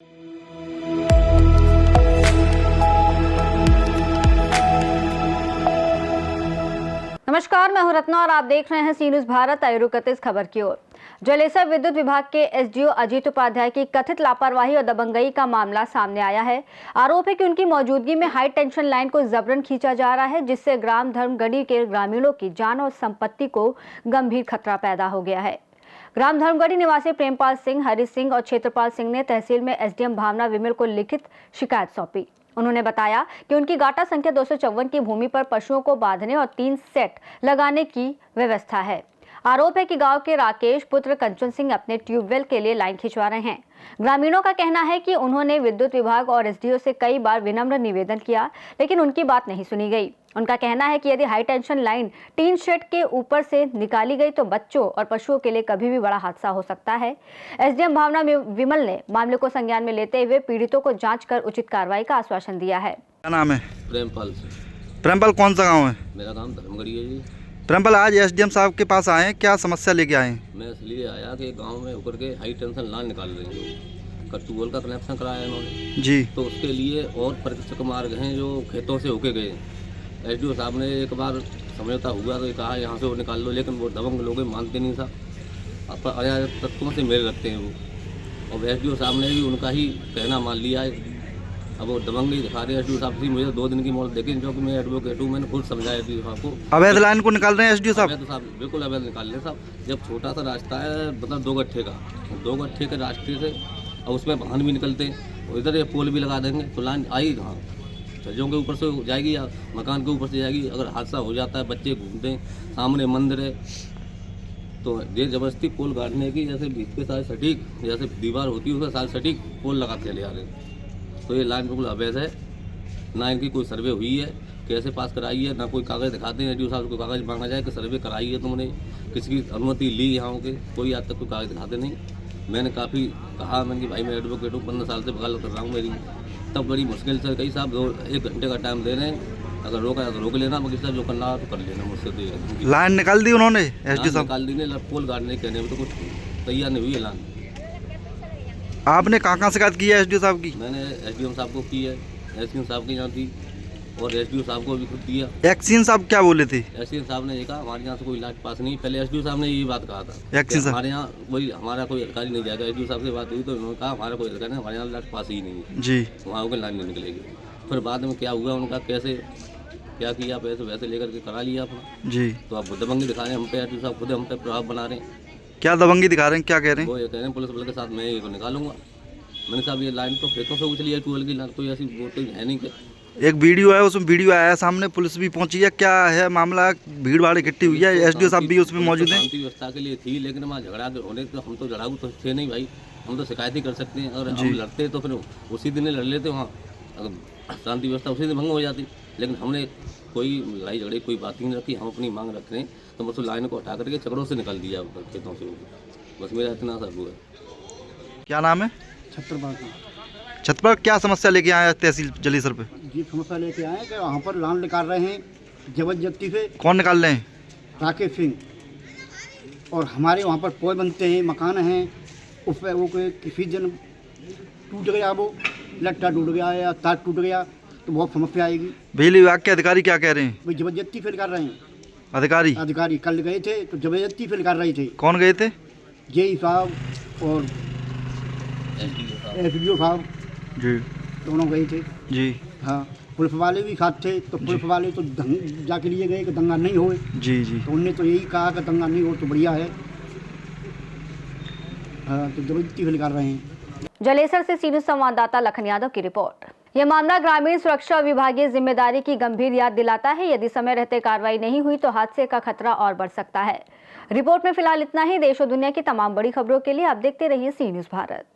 नमस्कार, मैं हूं रत्ना और आप देख रहे हैं सी न्यूज भारत। आइए रुकते इस खबर की ओर। जलेसर विद्युत विभाग के एसडीओ अजीत उपाध्याय की कथित लापरवाही और दबंगई का मामला सामने आया है। आरोप है कि उनकी मौजूदगी में हाई टेंशन लाइन को जबरन खींचा जा रहा है, जिससे ग्राम धर्मगढ़ी के ग्रामीणों की जान और संपत्ति को गंभीर खतरा पैदा हो गया है। ग्राम धर्मगढ़ी निवासी प्रेमपाल सिंह, हरि सिंह और क्षेत्रपाल सिंह ने तहसील में एसडीएम भावना विमल को लिखित शिकायत सौंपी। उन्होंने बताया कि उनकी गाटा संख्या 254 की भूमि पर पशुओं को बांधने और 3 सेट लगाने की व्यवस्था है। आरोप है कि गांव के राकेश पुत्र कंचन सिंह अपने ट्यूबवेल के लिए लाइन खिंचवा रहे हैं। ग्रामीणों का कहना है कि उन्होंने विद्युत विभाग और एसडीओ से कई बार विनम्र निवेदन किया, लेकिन उनकी बात नहीं सुनी गई। उनका कहना है कि यदि high tension line tin shed के ऊपर से निकाली गई तो बच्चों और पशुओं के लिए कभी भी बड़ा हादसा हो सकता है। एसडीएम भावना विमल ने मामले को संज्ञान में लेते हुए पीड़ितों को जांच कर उचित कार्रवाई का आश्वासन दिया है। क्या नाम है? प्रेमपाल। प्रेमपाल कौन सा गांव है? मेरा नाम धर्मगढ़ी है जी। प्रेमपाल, आज एसडीएम साहब के पास आए हैं, क्या समस्या लेके आए हैं? मैं इसलिए आया कि गांव में होकर के हाई टेंशन लाइन निकाल रहे हैं, ट्यूबवेल का कनेक्शन कराया इन्होंने जी। तो उसके लिए और परिचित मार्ग हैं जो खेतों से होके गए। एसडीओ साहब ने एक बार समझौता हुआ तो कहा यहाँ से वो निकाल लो, लेकिन वो दबंग लोग मानते नहीं साहब, अब अजायब तत्वों से मेल रखते हैं वो। और एसडीओ साहब ने भी उनका ही कहना मान लिया है। अब वो दबंगी दिखा रहे हैं एसडीओ साहब से। मुझे 2 दिन की मोहलत देखी, जो कि मैं एडवोकेट हूँ, मैंने खुद समझाया एसडीओ साहब को। अवैध लाइन को निकाल रहे हैं एसडीओ साहब? अवैध साहब बिल्कुल अवैध निकाल रहे साहब। जब छोटा सा रास्ता है, मतलब 2 गट्ठे का, 2 गट्ठे के रास्ते से और उसमें वाहन भी निकलते हैं, और इधर ये पोल भी लगा देंगे तो लाइन आएगी कहाँ? छज्जों के ऊपर से जाएगी या मकान के ऊपर से जाएगी? अगर हादसा हो जाता है, बच्चे घूमते हैं, सामने मंदिर है, तो ये जबरदस्ती पोल गाड़ने की, जैसे बीच के साथ सटीक जैसे दीवार होती है उसके साथ सटीक पोल लगाते चले आ रहे हैं। तो ये लाइन बिल्कुल अवैध है। ना इनकी कोई सर्वे हुई है, कैसे पास कराई है, ना कोई कागज़ दिखाते हैं। एसडीओ साहब को कागज़ मांगा जाए कि सर्वे कराई है तुमने, किसी की अनुमति ली यहाँ के, कोई आज तक कोई कागज़ दिखाते नहीं। मैंने काफ़ी कहा, मैंने कि भाई मैं एडवोकेट हूँ, 15 साल से वकालत कर रहा हूँ मेरी, तब बड़ी मुश्किल से कई साहब 1 घंटे का टाइम दे रहे हैं, अगर रोका है तो रोक लेना, मगर साहब जो करना है तो कर लेना मुझसे। तो लाइन निकाल दी उन्होंने एसडीओ साहब? निकाल दी ने, पोल गाड़ने कहने में तो कुछ तैयार नहीं हुई है लाइन। आपने कहाँ शिकायत की है एसडीओ साहब की? मैंने एसडीएम साहब को की है, एसडीएम साहब की यहाँ थी, और एसडीओ साहब को भी खुद दिया। एक्सीन साहब क्या बोले थे? एसडीएम साहब ने ये कहा हमारे यहाँ से कोई लाइन पास नहीं। पहले एसडीओ साहब ने ये बात कहा था कि हमारे यहाँ हमारा कोई अधिकारी नहीं जाएगा। एसडीओ साहब से बात हुई तो उन्होंने कहा हमारा कोई अधिकारी नहीं, हमारे यहाँ लाइन पास ही नहीं है जी, वहाँ होकर लाइन नहीं निकलेगी। फिर बाद में क्या हुआ, उनका कैसे क्या किया, पैसे वैसे लेकर के करा लिया अपना जी। तो अब दबंगी दिखा रहे हैं हम पे। एसडीओ साहब खुद हम पे प्रभाव बना रहे हैं। क्या दबंगी दिखा रहे हैं, क्या कह रहे हैं? वो ये कह रहे हैं पुलिस बल के साथ मैं ये को निकालूंगा। मैंने कहा ये लाइन तो खेतों से उछली है, ट्यूबवेल की लाइन, कोई ऐसी वो तो है नहीं। एक वीडियो है, उसमें वीडियो आया है सामने, पुलिस भी पहुंची है, क्या है मामला? भीड़ भाड़ इकट्ठी हुई है, एसडीओ साहब भी उसमें मौजूद हैं? शांति व्यवस्था के लिए थी, लेकिन वहाँ झगड़ा होने तो हम तो लड़ाऊ तो थे नहीं भाई, हम तो शिकायत ही कर सकते हैं। अगर हम लड़ते तो फिर उसी दिन लड़ लेते वहाँ, अगर शांति व्यवस्था उसी दिन भंग हो जाती। लेकिन हमने कोई लड़ाई झगड़े कोई बात ही नहीं रखी, हम अपनी मांग रख रहे हैं, तो मतलब लाइन को हटा करके चकड़ों से निकाल दिया खेतों से। बस मेरा इतना सा हुआ है। क्या नाम है? छत्रपाल। छतरपाल, क्या समस्या लेके आए तहसील जलेसर पे? जी, समस्या लेके आए कि वहाँ पर लाइन निकाल रहे हैं जबरदस्ती से। कौन निकाल रहे हैं? राकेश सिंह। और हमारे वहाँ पर पोल बनते हैं, मकान हैं, उस पर वो किसी दिन टूट गया, वो लट्टा टूट गया या तार टूट गया तो बहुत समस्या आएगी। बिजली विभाग के अधिकारी क्या कह रहे हैं? वो जबरदस्ती से निकाल रहे हैं। अधिकारी कल गए थे तो जबरदस्ती से निकाल रहे थे। कौन गए थे? जेई साहब और एसडीओ साहब जी, दोनों गए थे। जी हाँ, पुलिस वाले भी साथ थे, तो पुलिस वाले तो जाके लिए गए कि दंगा नहीं होए। जी जी। तो उनने तो यही कहा कि दंगा नहीं हो तो बढ़िया है। हाँ, तो जबरदस्ती से निकाल रहे हैं। जलेसर से सी न्यूज संवाददाता लखन यादव की रिपोर्ट। यह मामला ग्रामीण सुरक्षा और विभागीय जिम्मेदारी की गंभीर याद दिलाता है। यदि समय रहते कार्रवाई नहीं हुई तो हादसे का खतरा और बढ़ सकता है। रिपोर्ट में फिलहाल इतना ही। देश और दुनिया की तमाम बड़ी खबरों के लिए आप देखते रहिए सी न्यूज भारत।